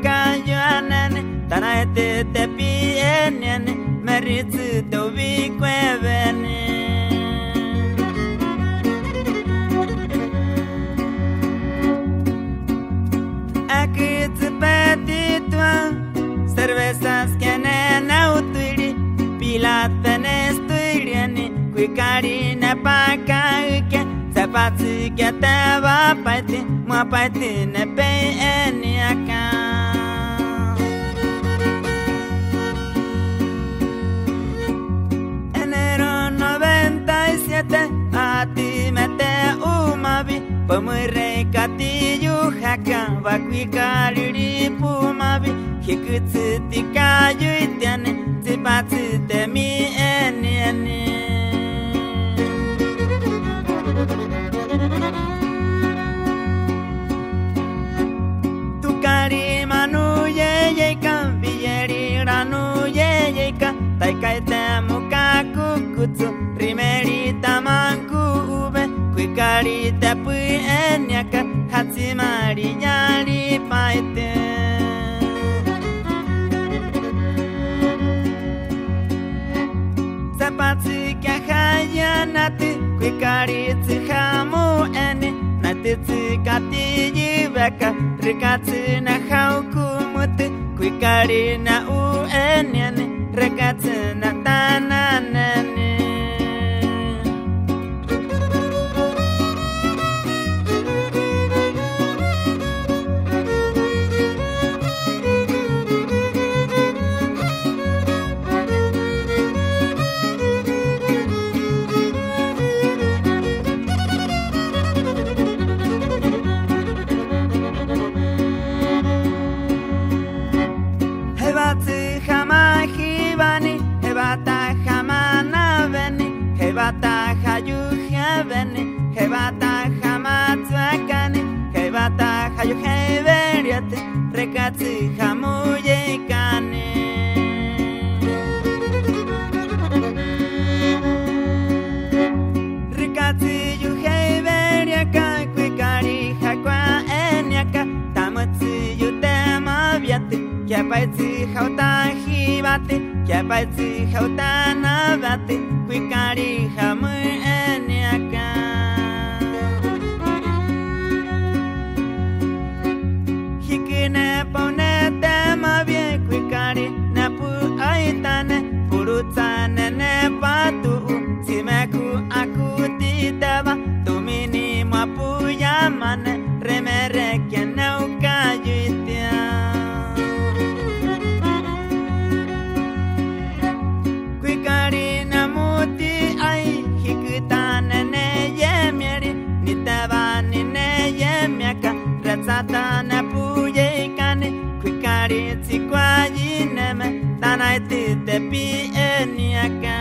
kayuanane tanaete te pienene meritsu to viquevene akitsu petitwa cervezas que nena uturi pilatenes tuiriani kuikarina pakauke zapatsu que te va paiti mua paiti ne pe eniaka enero 97 ati mete umabi pomure katiyu haka wakuikariri pumabi hikutsu tikayu itiane zapatsu te mi eniani Tukari manu ye kan viyeri ranu ye ka taikai te muka kukutsu rimeri tamanku ube kuikari te pui enyaka hatsimari nyari paite Zapatsu kya hayanati kuikari tsuhamu eni Natitsu kati yubaka Rikatsu na haukumutu Kuikari na uenyane Rekatsu na tananane Hebata hayu hebeni, hebata hamatsakani, hebata hayu heberiate, rekatsu hamuye kane. Rekatsu yu heberiaka, kuikari hakwa enyaka, tamutsu yu temaviate, kiapaitsu hauta hibate, kiapaitsu hauta navate, kuikari hamu enyaka hikine ponete mavie kuikari napu aitane purutsane ne patu simeku akutitava tumini mapu yamane remere kene ukayuitia kuikari namuti ai hikutane ne yemieri nitavani ne yemiaka ratsata na puye kane kuikari tsikwa yineme tanaiti te pi eniaka